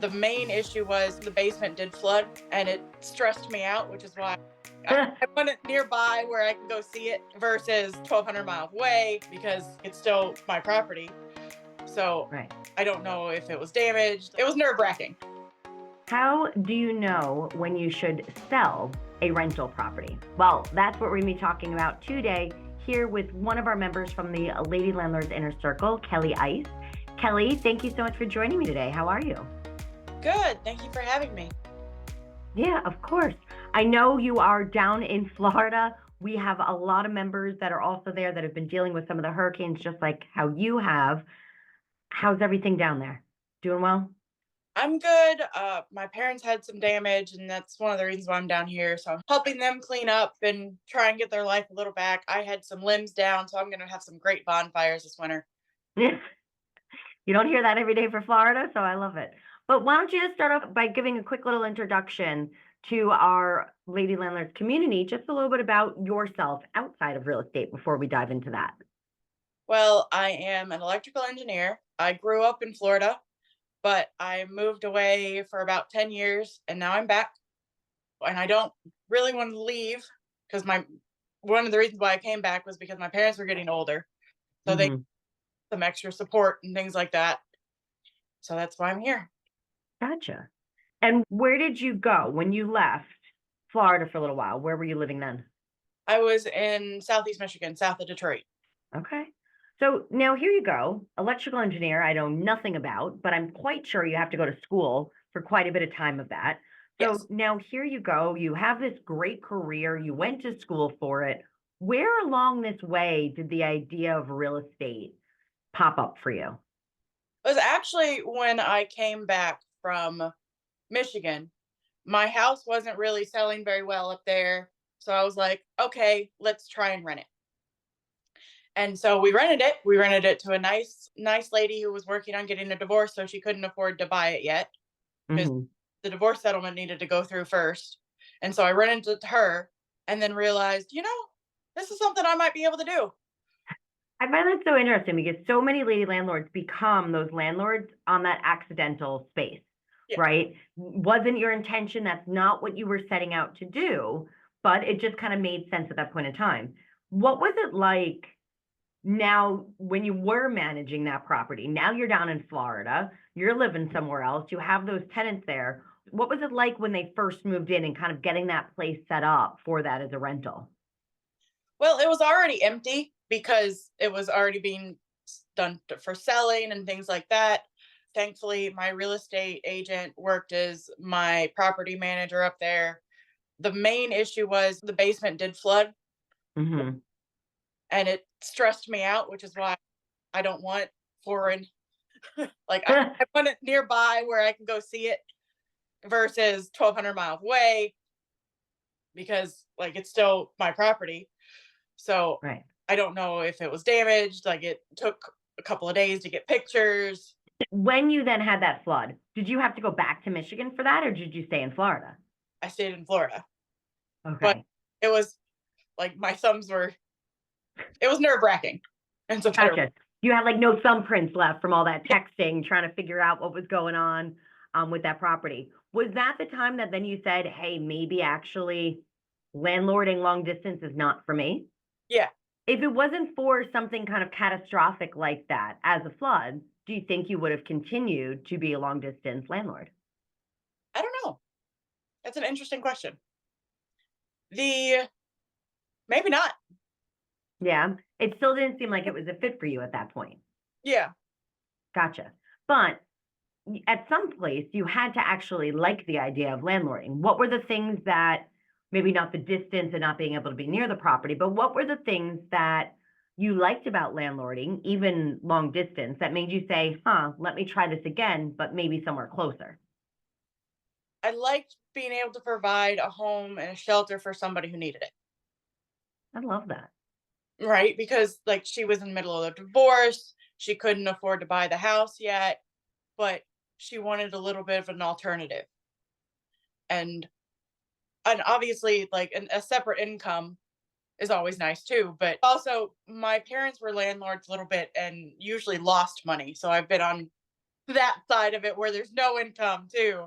The main issue was the basement did flood and it stressed me out, which is why I want it nearby where I can go see it versus 1,200 miles away because it's still my property. So Right. I don't know if it was damaged. It was nerve-wracking. How do you know when you should sell a rental property? Well, that's what we're going to be talking about today here with one of our members from the Lady Landlords Inner Circle, Kelley Ice. Kelley, thank you so much for joining me today. How are you? Good. Thank you for having me. Yeah, of course. I know you are down in Florida. We have a lot of members that are also there that have been dealing with some of the hurricanes, just like how you have. How's everything down there? Doing well? I'm good. My parents had some damage, and that's one of the reasons why I'm down here. So I'm helping them clean up and try and get their life a little back. I had some limbs down, so I'm going to have some great bonfires this winter. You don't hear that every day for Florida, so I love it. But why don't you just start off by giving a quick little introduction to our Lady Landlords community, just a little bit about yourself outside of real estate before we dive into that. Well, I am an electrical engineer. I grew up in Florida, but I moved away for about 10 years, and now I'm back. And I don't really want to leave because one of the reasons why I came back was because my parents were getting older. So they some extra support and things like that. So that's why I'm here. Gotcha. And where did you go when you left Florida for a little while? Where were you living then? I was in Southeast Michigan, south of Detroit. Okay. So now here you go, electrical engineer, I know nothing about, but I'm quite sure you have to go to school for quite a bit of time of that. So Yes. now here you go, you have this great career, you went to school for it. Where along this way did the idea of real estate pop up for you? It was actually when I came back from Michigan. My house wasn't really selling very well up there. So I was like, okay, let's try and rent it. And so we rented it. We rented it to a nice lady who was working on getting a divorce, so she couldn't afford to buy it yet because the divorce settlement needed to go through first. And so I rented it to her and then realized, this is something I might be able to do. I find that so interesting because so many lady landlords become those landlords on that accidental space, right? Wasn't your intention, that's not what you were setting out to do, but it just kind of made sense at that point in time. What was it like now when you were managing that property? Now you're down in Florida, you're living somewhere else, you have those tenants there. What was it like when they first moved in and kind of getting that place set up for that as a rental? Well, it was already empty because it was already being done for selling and things like that. Thankfully, my real estate agent worked as my property manager up there. The main issue was the basement did flood Mm-hmm. and it stressed me out, which is why I don't want foreign. I want it nearby where I can go see it versus 1,200 miles away because it's still my property. So Right. I don't know if it was damaged. It took a couple of days to get pictures. When you then had that flood, did you have to go back to Michigan for that, or did you stay in Florida? I stayed in Florida, but Okay. it was my thumbs it was nerve wracking. And so Gotcha. You had no thumbprints left from all that texting, trying to figure out what was going on with that property. Was that the time that then you said, hey, maybe actually landlording long distance is not for me? Yeah. If it wasn't for something kind of catastrophic like that as a flood, do you think you would have continued to be a long distance landlord? I don't know. That's an interesting question. Maybe not. Yeah. It still didn't seem like it was a fit for you at that point. Yeah. Gotcha. But at some place, you had to actually like the idea of landlording. What were the things that, maybe not the distance and not being able to be near the property, but what were the things that you liked about landlording, even long distance, that made you say, let me try this again, but maybe somewhere closer? I liked being able to provide a home and a shelter for somebody who needed it. I love that. Right? Because she was in the middle of a divorce. She couldn't afford to buy the house yet, but she wanted a little bit of an alternative. And obviously a separate income is always nice too, but also my parents were landlords a little bit and usually lost money. So I've been on that side of it where there's no income too.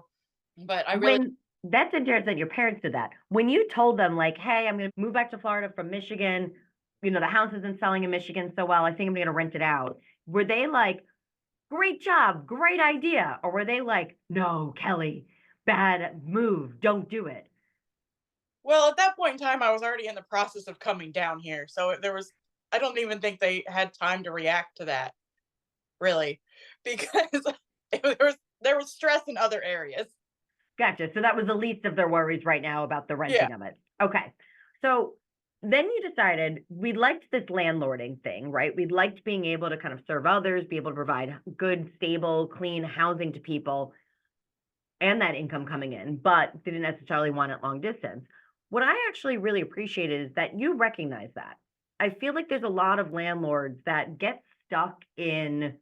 But I really, When that's interesting that your parents did that. When you told them like, "Hey, I'm gonna move back to Florida from Michigan, the house isn't selling in Michigan so well, I think I'm gonna rent it out." Were they like, "Great job, great idea," or were they like, "No, Kelley, bad move, don't do it"? well, at that point in time, I was already in the process of coming down here. So there was, I don't even think they had time to react to that really, because there was stress in other areas. Gotcha. So that was the least of their worries right now about the Yeah. renting of it. Okay. So then you decided we liked this landlording thing, right? We liked being able to kind of serve others, be able to provide good, stable, clean housing to people and that income coming in, but didn't necessarily want it long distance. What I actually really appreciated is that you recognize that. I feel like there's a lot of landlords that get stuck in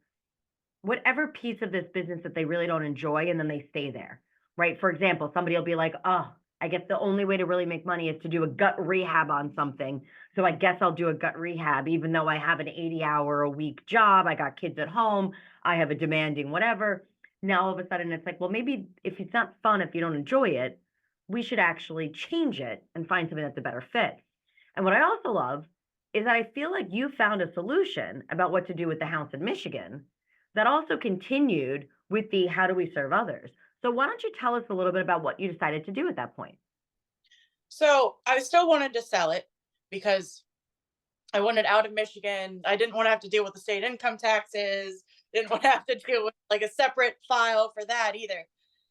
whatever piece of this business that they really don't enjoy and then they stay there, right? For example, somebody will be like, oh, I guess the only way to really make money is to do a gut rehab on something. So I guess I'll do a gut rehab, even though I have an 80-hour a week job. I got kids at home. I have a demanding whatever. Now all of a sudden it's like, well, maybe if it's not fun, if you don't enjoy it, we should actually change it and find something that's a better fit. And what I also love is that I feel like you found a solution about what to do with the house in Michigan that also continued with the how do we serve others. So why don't you tell us a little bit about what you decided to do at that point? So I still wanted to sell it because I wanted out of Michigan. I didn't want to have to deal with the state income taxes. Didn't want to have to deal with like a separate file for that either.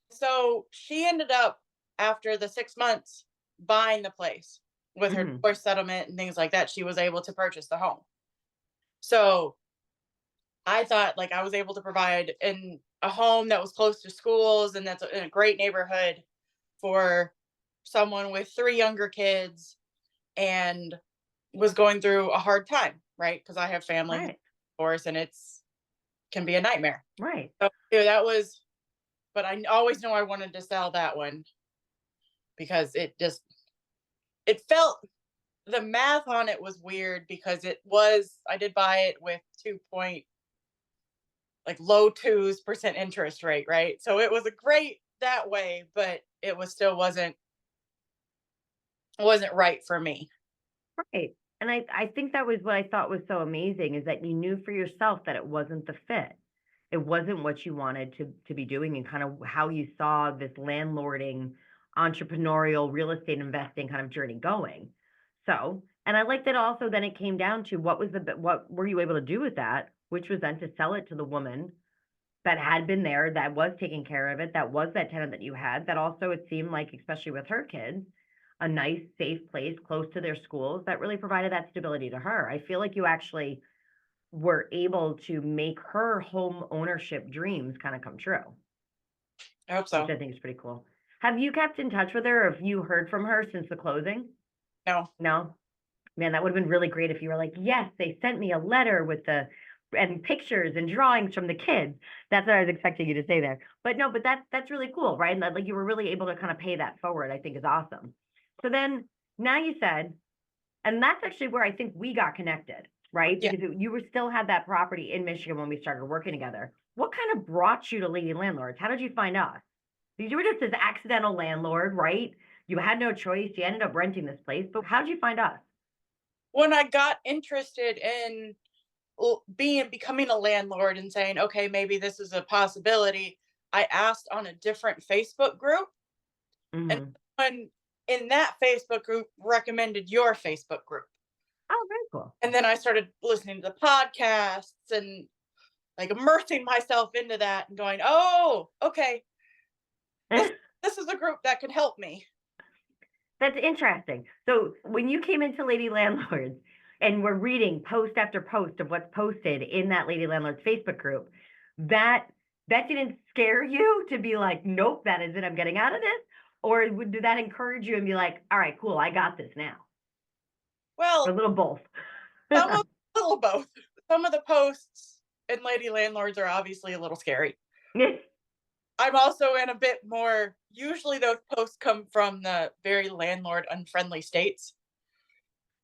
So she ended up, after the 6 months, buying the place with her Hmm. divorce settlement and things like that. She was able to purchase the home. So I thought like I was able to provide in a home that was close to schools and that's in a great neighborhood for someone with three younger kids and was going through a hard time, right? Because I have family who's Right, divorced and it's can be a nightmare. right, So yeah, that was, but I always knew I wanted to sell that one because it felt, the math on it was weird because I did buy it with 2 point, like low twos% interest rate, right? So it was a great that way, but it was still wasn't right for me. right. And I think that was what I thought was so amazing is that you knew for yourself that it wasn't the fit. It wasn't what you wanted to be doing and kind of how you saw this landlording, entrepreneurial real estate investing kind of journey going. So, and I like that also then it came down to what were you able to do with that, which was then to sell it to the woman that had been there, that was taking care of it, that was that tenant that you had, that also it seemed like, especially with her kids, a nice, safe place close to their schools that really provided that stability to her. I feel like you actually were able to make her home ownership dreams kind of come true, I hope which so. I think is pretty cool. Have you kept in touch with her? Or have you heard from her since the closing? No. No? Man, that would have been really great if you were like, yes, they sent me a letter with the and pictures and drawings from the kids. That's what I was expecting you to say there. But no, but that's really cool, right? And that, like you were really able to kind of pay that forward, I think is awesome. So then now you said, and that's actually where I think we got connected, right? Yeah. Because you were still had that property in Michigan when we started working together. What kind of brought you to Lady Landlords? How did you find us? Because you were just this accidental landlord, right? You had no choice. You ended up renting this place, but how did you find us? When I got interested in becoming a landlord and saying, okay, maybe this is a possibility, I asked on a different Facebook group, and Hmm. someone in that Facebook group recommended your Facebook group. Oh, very cool. And then I started listening to the podcasts and like immersing myself into that and going, oh, okay, this this is a group that could help me. That's interesting. So when you came into Lady Landlords and were reading post after post of what's posted in that Lady Landlords Facebook group, that that didn't scare you to be like, nope, that is it. I'm getting out of this. Or did that encourage you and be like, all right, cool, I got this now? Or a Well, little both. some of a little both. Some of the posts in Lady Landlords are obviously a little scary. I'm also in a bit more, usually those posts come from the very landlord unfriendly states,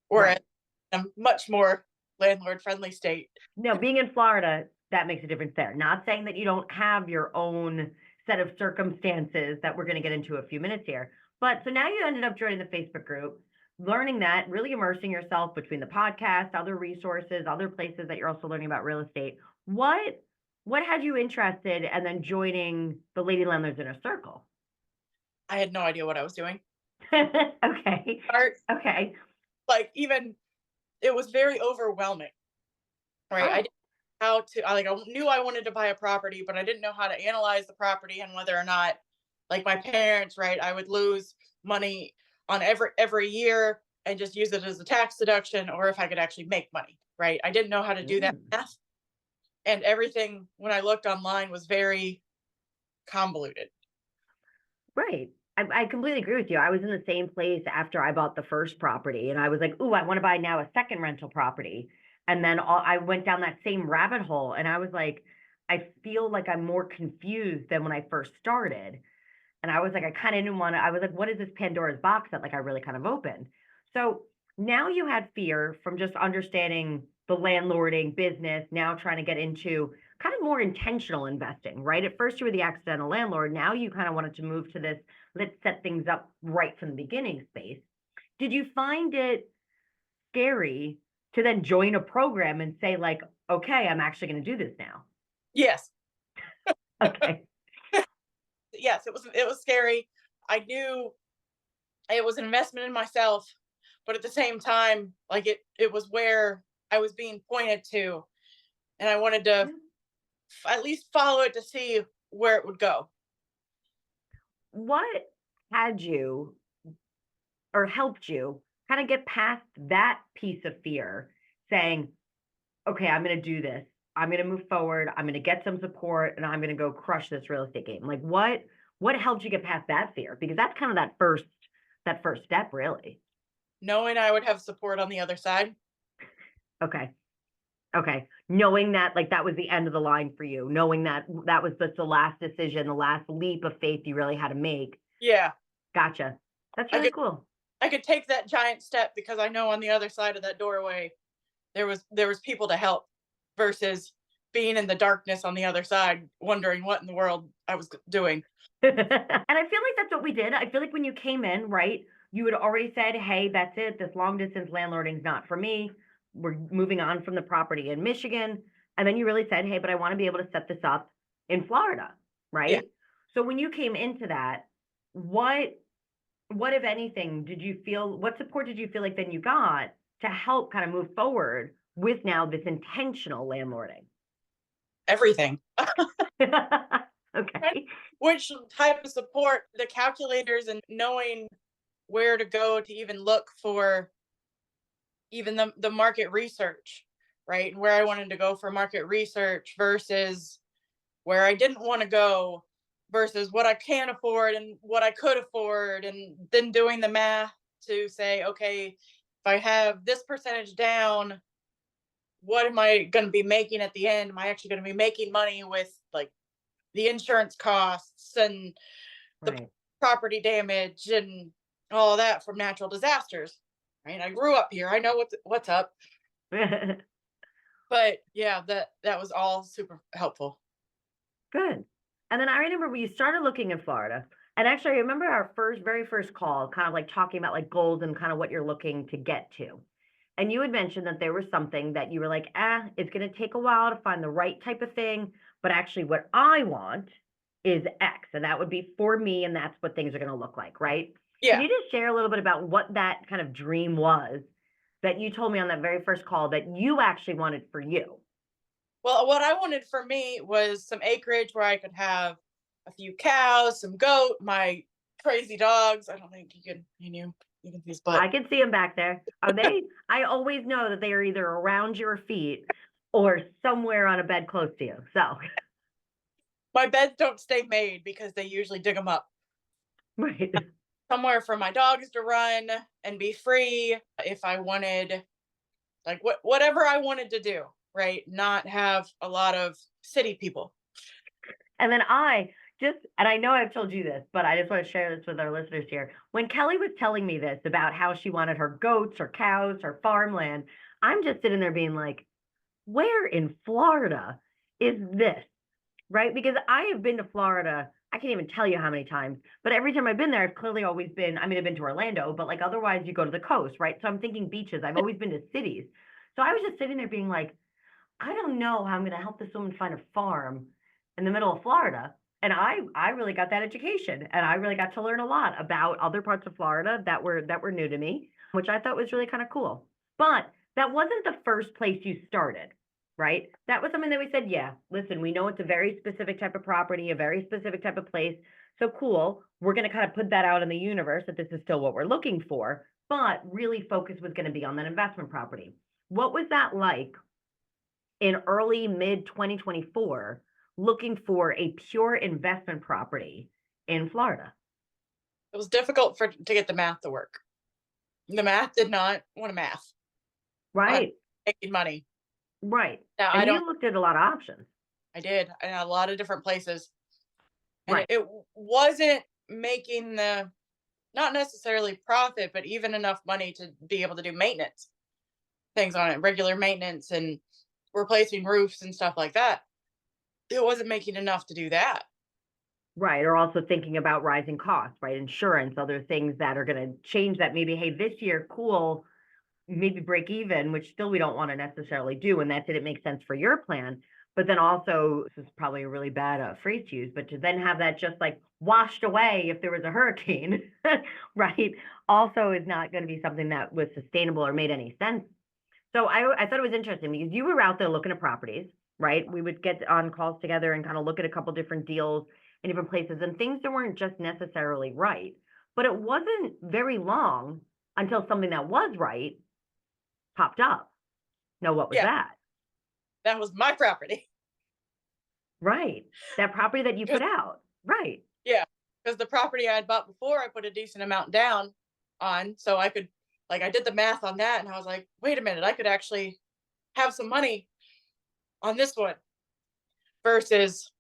whereas Right. I'm much more landlord friendly state. No, being in Florida, that makes a difference there. Not saying that you don't have your own set of circumstances that we're going to get into a few minutes here. But so now you ended up joining the Facebook group, learning that, really immersing yourself between the podcast, other resources, other places that you're also learning about real estate. What had you interested and then joining the Lady Landlords Inner Circle? I had no idea what I was doing. Okay. Okay. Like, even it was very overwhelming, right? I Oh. didn't know how to, I knew I wanted to buy a property, but I didn't know how to analyze the property and whether or not, like my parents, right, I would lose money on every year and just use it as a tax deduction, or if I could actually make money, right? I didn't know how to do that Mm. math. And everything when I looked online was very convoluted. Right. I completely agree with you. I was in the same place after I bought the first property, and I was like, "Ooh, I want to buy now a second rental property." And then I went down that same rabbit hole, and I was like, I feel like I'm more confused than when I first started. And I was like, I kind of didn't want to. I was like, what is this Pandora's box that like I really kind of opened? So now you had fear from just understanding the landlording business, now trying to get into kind of more intentional investing, right? At first you were the accidental landlord. Now you kind of wanted to move to this, let's set things up right from the beginning space. Did you find it scary to then join a program and say, like, okay, I'm actually going to do this now? Yes. Okay. Yes, it was scary. I knew it was an investment in myself, but at the same time, like it was where I was being pointed to, and I wanted to at least follow it to see where it would go. What had you or helped you kind of get past that piece of fear, saying, okay, I'm going to do this. I'm going to move forward. I'm going to get some support and I'm going to go crush this real estate game. Like what helped you get past that fear? Because that's kind of that first step, really. Knowing I would have support on the other side. Okay. Okay. Knowing that like that was the end of the line for you, knowing that that was the last decision, the last leap of faith you really had to make. Yeah. Gotcha. That's I really could cool. I could take that giant step because I know on the other side of that doorway there was people to help, versus being in the darkness on the other side wondering what in the world I was doing. And I feel like that's what we did. I feel like when you came in, right, you had already said, hey, that's it. This long distance landlording is not for me. We're moving on from the property in Michigan. And then you really said, hey, but I want to be able to set this up in Florida, Yeah. right? So when you came into that, what if anything, what support did you feel like then you got to help kind of move forward with now this intentional landlording? Everything. Okay. Which type of support, the calculators and knowing where to go to even look for even the market research, right? And where I wanted to go for market research versus where I didn't want to go, versus what I can afford and what I could afford, and then doing the math to say, okay, if I have this percentage down, what am I going to be making at the end? Am I actually going to be making money with like the insurance costs and the Right. property damage and all that from natural disasters? Right? I grew up here. I know what's up. But yeah, that was all super helpful. Good. And then I remember when you started looking in Florida, and actually I remember our very first call, kind of like talking about like goals and kind of what you're looking to get to. And you had mentioned that there was something that you were like, it's going to take a while to find the right type of thing. But actually, what I want is X, and that would be for me, and that's what things are going to look like, right? Can Yeah. you just share a little bit about what that kind of dream was that you told me on that very first call that you actually wanted for you? Well, what I wanted for me was some acreage where I could have a few cows, some goat, my crazy dogs. I don't think you can see his butt. I can see them back there. Are they? I always know that they are either around your feet or somewhere on a bed close to you. So, My beds don't stay made because they usually dig them up. right. Somewhere for my dogs to run and be free if I wanted, like whatever I wanted to do, right? Not have a lot of city people. And then and I know I've told you this, but I just want to share this with our listeners here. When Kelley was telling me this about how she wanted her goats or cows or farmland, I'm just sitting there being like, where in Florida is this, right? Because I have been to Florida, I can't even tell you how many times, but every time I've been there, I've clearly always been, I mean, I've been to Orlando, but like otherwise you go to the coast, right? So I'm thinking beaches. I've always been to cities. So I was just sitting there being like, I don't know how I'm going to help this woman find a farm in the middle of Florida. And I really got that education, and I really got to learn a lot about other parts of Florida that were new to me, which I thought was really kind of cool. But that wasn't the first place you started, right? That was something that we said, yeah, listen, we know it's a very specific type of property, a very specific type of place. So cool. We're going to kind of put that out in the universe that this is still what we're looking for, but really focus was going to be on that investment property. What was that like in early mid 2024 looking for a pure investment property in Florida? It was difficult to get the math to work. The math did not want to math on Right, making money. right. Now And you looked at a lot of options. I did in a lot of different places, and Right, it wasn't making the not necessarily profit, but even enough money to be able to do maintenance things on it, regular maintenance and replacing roofs and stuff like that. It wasn't making enough to do that. right. Or also thinking about rising costs, right? Insurance, other things that are going to change that. Maybe, hey, this year, cool, maybe break even, which still we don't want to necessarily do. And that didn't make sense for your plan. But then also, this is probably a really bad phrase to use, but to then have that just like washed away if there was a hurricane, right? Also is not going to be something that was sustainable or made any sense. So I thought it was interesting because you were out there looking at properties, right? We would get on calls together and kind of look at a couple different deals in different places and things that weren't just necessarily right. But it wasn't very long until something that was right popped up. No, what was Yeah, that? that was my property. Right. That property that you 'Cause- put out. Right. yeah, because the property I had bought before, I put a decent amount down on, so I could, like, I did the math on that, and I was like, wait a minute, I could actually have some money on this one versus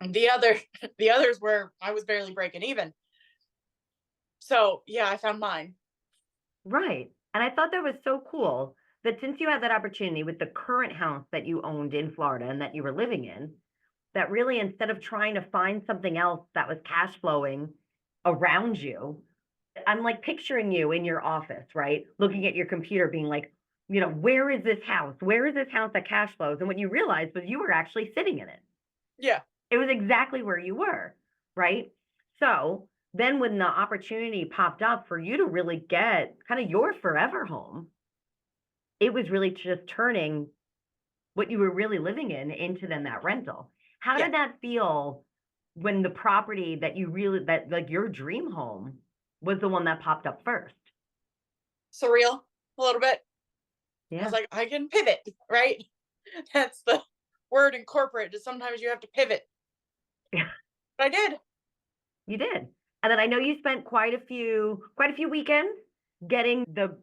the other. The others where I was barely breaking even. So yeah, I found mine. Right. And I thought that was so cool that since you had that opportunity with the current house that you owned in Florida and that you were living in, that really instead of trying to find something else that was cash flowing around you, I'm like picturing you in your office, right? Looking at your computer, being like, where is this house? Where is this house that cash flows? And what you realized was you were actually sitting in it. Yeah, It was exactly where you were, right? So then when the opportunity popped up for you to really get kind of your forever home, it was really just turning what you were really living in into then that rental. How yeah, did that feel when the property that you really that like your dream home was the one that popped up first? surreal a little bit. I was Yeah. like, I can pivot, right? That's the word in corporate. Is sometimes you have to pivot. But I did. You did. And then I know you spent quite a few weekends getting the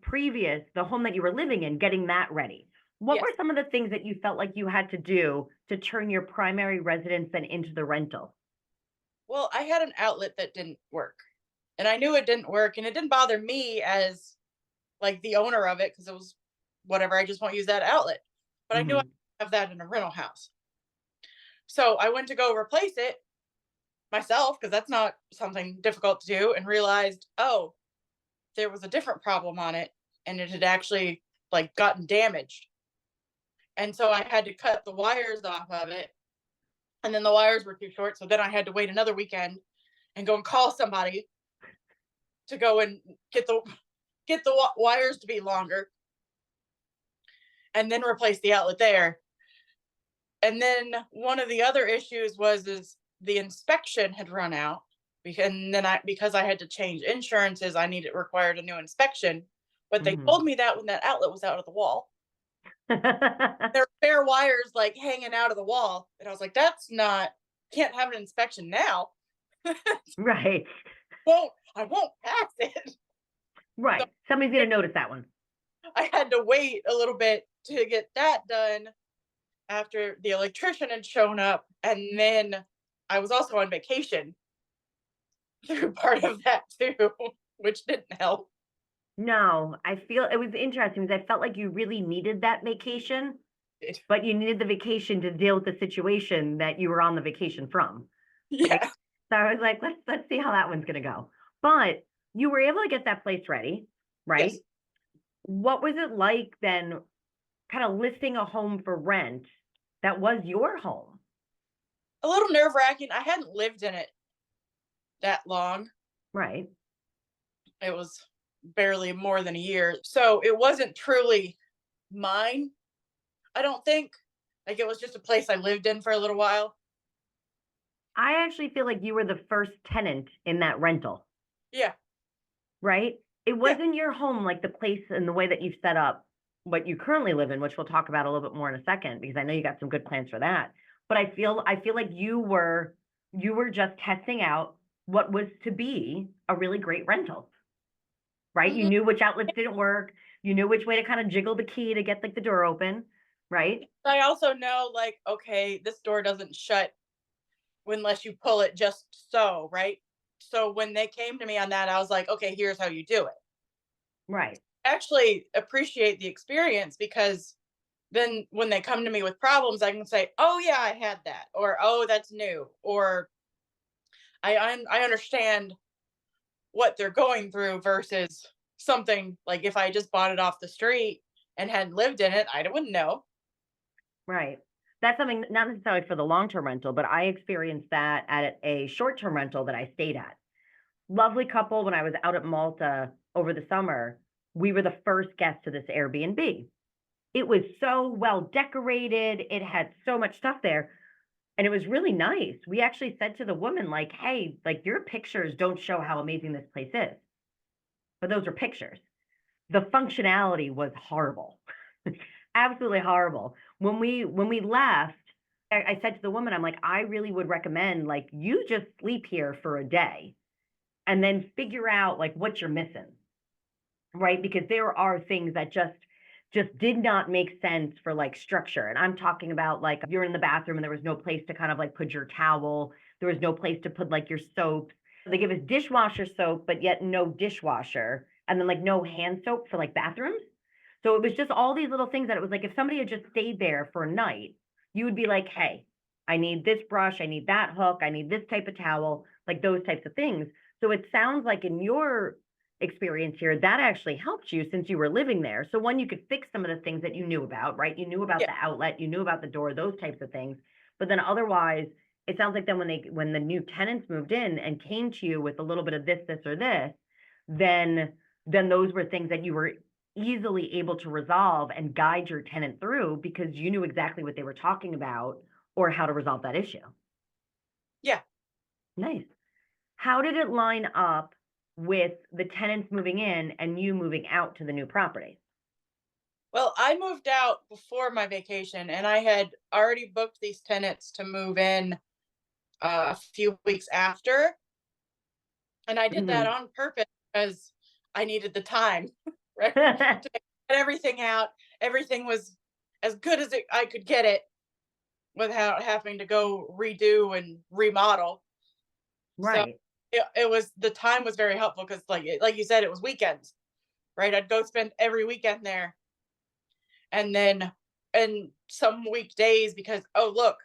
home that you were living in, getting that ready. What Yes. were some of the things that you felt like you had to do to turn your primary residence then into the rental? Well, I had an outlet that didn't work, and I knew it didn't work, and it didn't bother me as like the owner of it because it was whatever. I just won't use that outlet. But I knew I Hmm. could have that in a rental house. So I went to go replace it myself because that's not something difficult to do, and realized, oh, there was a different problem on it, and it had actually like gotten damaged. And so I had to cut the wires off of it, and then the wires were too short, so then I had to wait another weekend and go and call somebody to go and get the wires to be longer, and then replace the outlet there. And then one of the other issues was is the inspection had run out, because I had to change insurances, I needed required a new inspection. But they Hmm. told me that when that outlet was out of the wall, there were bare wires like hanging out of the wall, and I was like, "That's not can't have an inspection now. Right. Won't I won't pass it." So Right. Somebody's going to notice that one. I had to wait a little bit to get that done after the electrician had shown up, and then I was also on vacation through part of that too, which didn't help. No, I feel it was interesting because I felt like you really needed that vacation but you needed the vacation to deal with the situation that you were on the vacation from, right? Yeah. So I was like, let's see how that one's gonna go. But you were able to get that place ready, right? Yes. What was it like then, kind of listing a home for rent that was your home? A little nerve wracking. I hadn't lived in it that long. Right. It was barely more than a year. So it wasn't truly mine, I don't think. Like it was just a place I lived in for a little while. I actually feel like you were the first tenant in that rental, Yeah. right? It Yeah. wasn't your home, like the place and the way that you've set up what you currently live in, which we'll talk about a little bit more in a second, because I know you got some good plans for that. But I feel like you were just testing out what was to be a really great rental, right? You Hmm. knew which outlets didn't work. You knew which way to kind of jiggle the key to get like the door open, right? I also know, like, okay, this door doesn't shut unless you pull it just so, right? So when they came to me on that, I was like, okay, here's how you do it. Right. Actually appreciate the experience because then when they come to me with problems, I can say, oh, yeah, I had that. Or, oh, that's new. Or I understand what they're going through versus something like if I just bought it off the street and hadn't lived in it, I wouldn't know. Right. That's something not necessarily for the long-term rental, but I experienced that at a short-term rental that I stayed at. Lovely couple. When I was out at Malta over the summer, we were the first guests to this Airbnb. It was so well decorated. It had so much stuff there. And it was really nice. We actually said to the woman, like, hey, like your pictures don't show how amazing this place is. But those are pictures. The functionality was horrible. Absolutely horrible. When we left, I said to the woman, I'm like, I really would recommend like you just sleep here for a day and then figure out like what you're missing, right? Because there are things that just did not make sense for like structure. And I'm talking about like you're in the bathroom and there was no place to kind of like put your towel. There was no place to put like your soap. They give us dishwasher soap, but yet no dishwasher. And then like no hand soap for like bathrooms. So it was just all these little things that it was like if somebody had just stayed there for a night, you would be like, hey, I need this brush, I need that hook, I need this type of towel, like those types of things. So it sounds like in your experience here, that actually helped you since you were living there. So one, you could fix some of the things that you knew about, right? You knew about Yeah. the outlet, you knew about the door, those types of things. But then otherwise, it sounds like then when the new tenants moved in and came to you with a little bit of this, or this, then those were things that you were easily able to resolve and guide your tenant through because you knew exactly what they were talking about or how to resolve that issue. Yeah. Nice. How did it line up with the tenants moving in and you moving out to the new property? Well, I moved out before my vacation and I had already booked these tenants to move in a few weeks after. And I did that Mhm. on purpose because I needed the time, right? To get everything out. Everything was as good as I could get it without having to go redo and remodel. So Right. it was the time was very helpful because like you said, it was weekends, right? I'd go spend every weekend there. And then and some weekdays because oh look,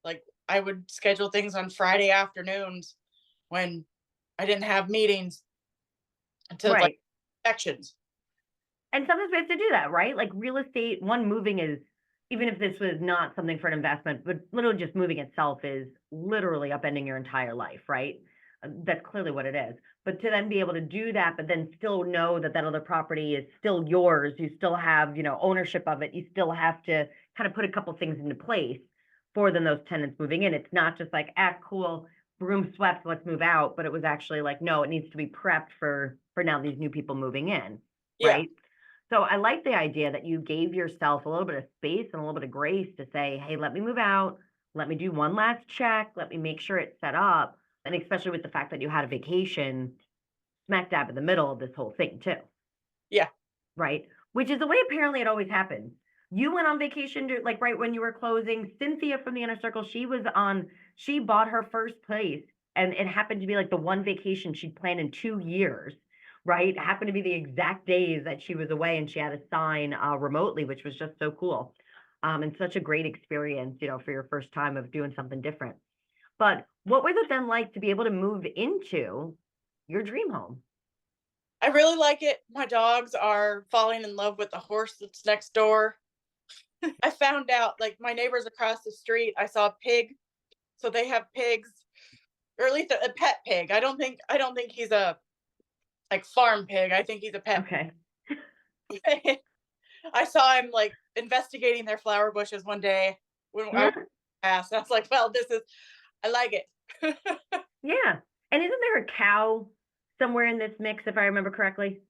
like I would schedule things on Friday afternoons when I didn't have meetings to like Right. sections. And sometimes we have to do that, right? Like real estate, one moving is, even if this was not something for an investment, but literally just moving itself is literally upending your entire life, right? That's clearly what it is. But to then be able to do that, but then still know that that other property is still yours, you still have, ownership of it, you still have to kind of put a couple things into place for then those tenants moving in. It's not just like, cool, room swept, let's move out. But it was actually like, no, it needs to be prepped for now these new people moving in, Yeah. right? So I like the idea that you gave yourself a little bit of space and a little bit of grace to say, hey, let me move out. Let me do one last check. Let me make sure it's set up. And especially with the fact that you had a vacation smack dab in the middle of this whole thing, too, Yeah. right? Which is the way apparently it always happens. You went on vacation like right when you were closing. Cynthia from the inner circle, she bought her first place and it happened to be like the one vacation she'd planned in 2 years, right? It happened to be the exact days that she was away and she had to sign remotely, which was just so cool. and such a great experience, for your first time of doing something different. But what was it then like to be able to move into your dream home? I really like it. My dogs are falling in love with the horse that's next door. I found out, like, my neighbors across the street, I saw a pig. So they have pigs, or at least a pet pig. I don't think he's a like farm pig. I think he's a pet Okay. pig. I saw him like investigating their flower bushes one day when I was past. I was like, well, I like it. Yeah. And isn't there a cow somewhere in this mix, if I remember correctly?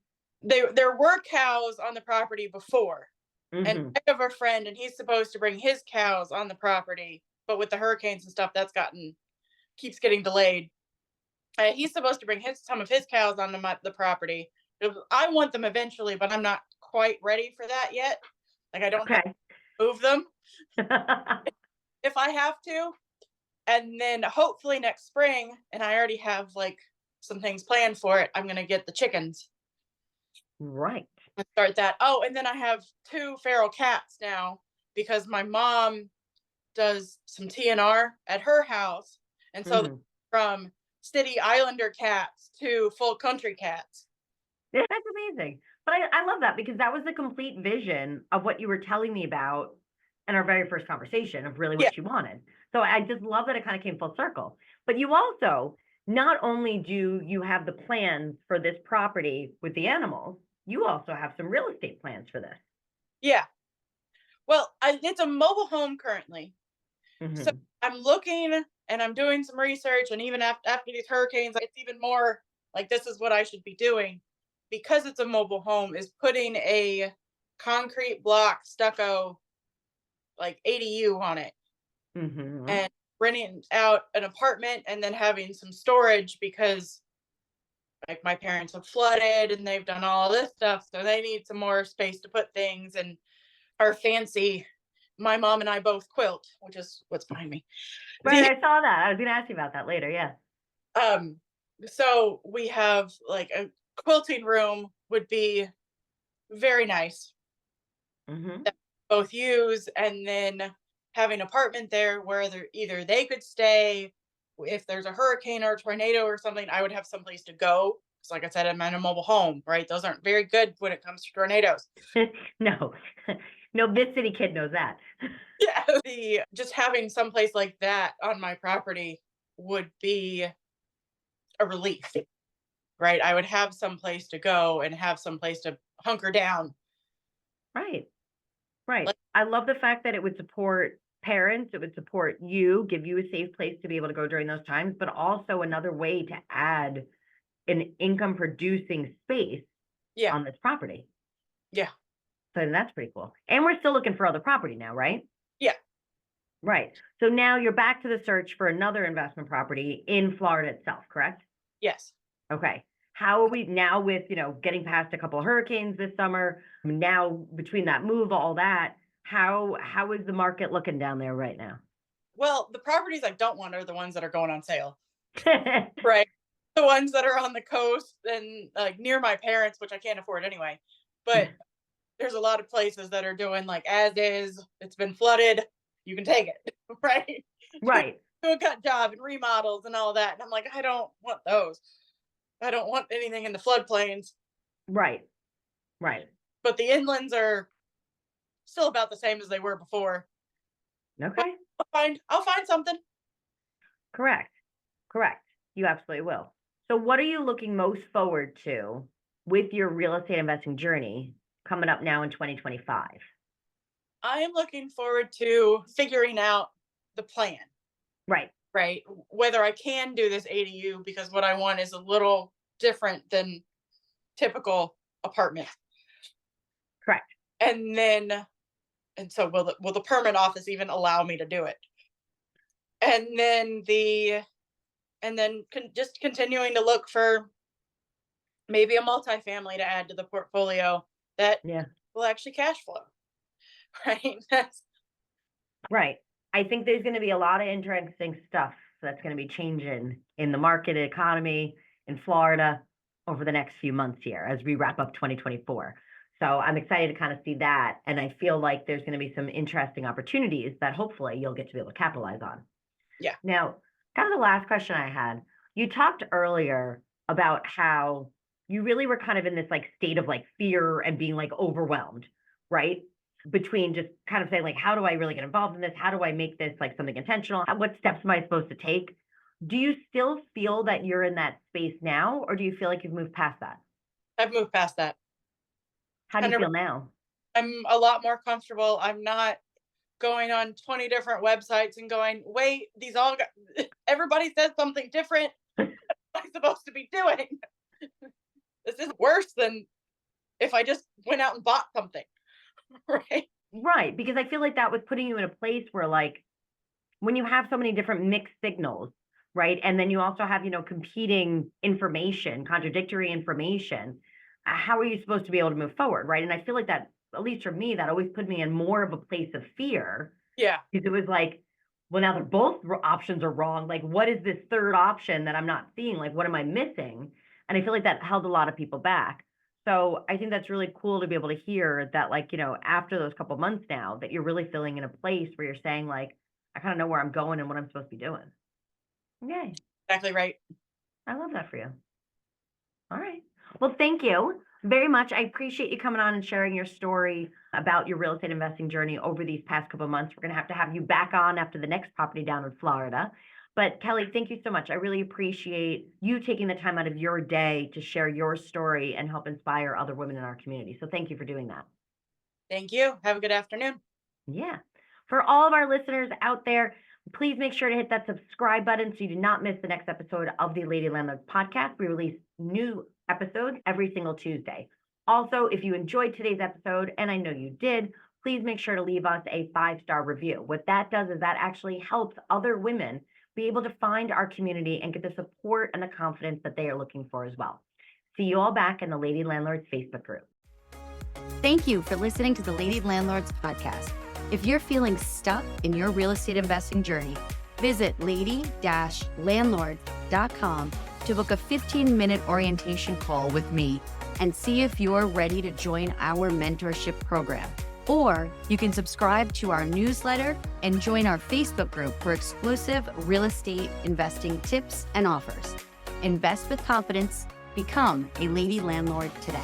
There were cows on the property before, and Hmm. I have a friend, and he's supposed to bring his cows on the property, but with the hurricanes and stuff, that's gotten keeps getting delayed. He's supposed to bring some of his cows onto the property. I want them eventually, but I'm not quite ready for that yet. Like, I don't have Okay. to move them if I have to. And then hopefully next spring, and I already have like some things planned for it, I'm gonna get the chickens Right. and start that. Oh, and then I have two feral cats now because my mom does some TNR at her house. And so Hmm. from city islander cats to full country cats. Yeah, that's amazing. But I love that because that was the complete vision of what you were telling me about in our very first conversation of really Yeah, what you wanted. So I just love that it kind of came full circle. But you also, not only do you have the plans for this property with the animals, you also have some real estate plans for this. yeah. Well, it's a mobile home currently. So Hmm. I'm looking and I'm doing some research, and even after these hurricanes, it's even more like this is what I should be doing because it's a mobile home, is putting a concrete block stucco like ADU on it Hmm. and renting out an apartment and then having some storage because like my parents have flooded and they've done all this stuff, so they need some more space to put things. And our fancy, my mom and I both quilt, which is what's behind me. Right, The I saw that. I was going to ask you about that later. Yeah. um so we have like a quilting room would be very nice Hmm. that we both use, and then have an apartment there where either they could stay. If there's a hurricane or a tornado or something, I would have someplace to go. So like I said, I'm in a mobile home, right? Those aren't very good when it comes to tornadoes. No, no, Mid City kid knows that. Yeah. The just having someplace like that on my property would be a relief, right? I would have someplace to go and have someplace to hunker down. Right. Right. Like, I love the fact that it would support parents, it would support you, give you a safe place to be able to go during those times, but also another way to add an income producing space yeah, on this property. yeah, So that's pretty cool. And we're still looking for other property now, right? yeah, Right. So now you're back to the search for another investment property in Florida itself, correct? yes. Okay. How are we now with, getting past a couple of hurricanes this summer? Now between that move, all that, how is the market looking down there right now? Well, the properties I don't want are the ones that are going on sale, right? The ones that are on the coast and like near my parents, which I can't afford anyway. But there's a lot of places that are doing like as is. It's been flooded. You can take it, right? Right. Do a cut job and remodels and all that. And I'm like, I don't want those. I don't want anything in the floodplains. Right. Right. But the inlands are still about the same as they were before. But Okay. I'll find something. Correct. Correct. You absolutely will. So what are you looking most forward to with your real estate investing journey coming up now in 2025? I am looking forward to figuring out the plan, Right. right? Whether I can do this ADU, because what I want is a little different than typical apartment. Correct. And then, and so will the permit office even allow me to do it? And then just continuing to look for maybe a multifamily to add to the portfolio that Yeah. will actually cash flow, right? That's Right. I think there's going to be a lot of interesting stuff that's going to be changing in the market economy in Florida over the next few months here as we wrap up 2024. So I'm excited to kind of see that. And I feel like there's going to be some interesting opportunities that hopefully you'll get to be able to capitalize on. Yeah. Now, kind of the last question I had, you talked earlier about how you really were kind of in this like state of like fear and being like overwhelmed, right? Between just kind of saying like, how do I really get involved in this? How do I make this like something intentional? What steps am I supposed to take? Do you still feel that you're in that space now, or do you feel like you've moved past that? I've moved past that. How do you 100%. feel now? I'm a lot more comfortable. I'm not going on 20 different websites and going, wait, these all got, everybody says something different. What am I supposed to be doing? This is worse than if I just went out and bought something. Right. Right. Because I feel like that was putting you in a place where like when you have so many different mixed signals, right? And then you also have, competing information, contradictory information. How are you supposed to be able to move forward? Right. And I feel like that, at least for me, that always put me in more of a place of fear. Yeah. Because it was like, well, now that both options are wrong, like, what is this third option that I'm not seeing? Like, what am I missing? And I feel like that held a lot of people back. So I think that's really cool to be able to hear that, like, after those couple months now, that you're really feeling in a place where you're saying, like, I kind of know where I'm going and what I'm supposed to be doing. Yay. Exactly right. I love that for you. All right. Well, thank you very much. I appreciate you coming on and sharing your story about your real estate investing journey over these past couple of months. We're going to have you back on after the next property down in Florida. But Kelley, thank you so much. I really appreciate you taking the time out of your day to share your story and help inspire other women in our community. So thank you for doing that. Thank you. Have a good afternoon. Yeah. For all of our listeners out there, please make sure to hit that subscribe button so you do not miss the next episode of the Lady Landlords Podcast. We release new episodes every single Tuesday. Also, if you enjoyed today's episode, and I know you did, please make sure to leave us a 5-star review. What that does is that actually helps other women be able to find our community and get the support and the confidence that they are looking for as well. See you all back in the Lady Landlords Facebook group. Thank you for listening to the Lady Landlords Podcast. If you're feeling stuck in your real estate investing journey, visit lady-landlords.com to book a 15-minute orientation call with me and see if you're ready to join our mentorship program. Or you can subscribe to our newsletter and join our Facebook group for exclusive real estate investing tips and offers. Invest with confidence. Become a Lady Landlord today.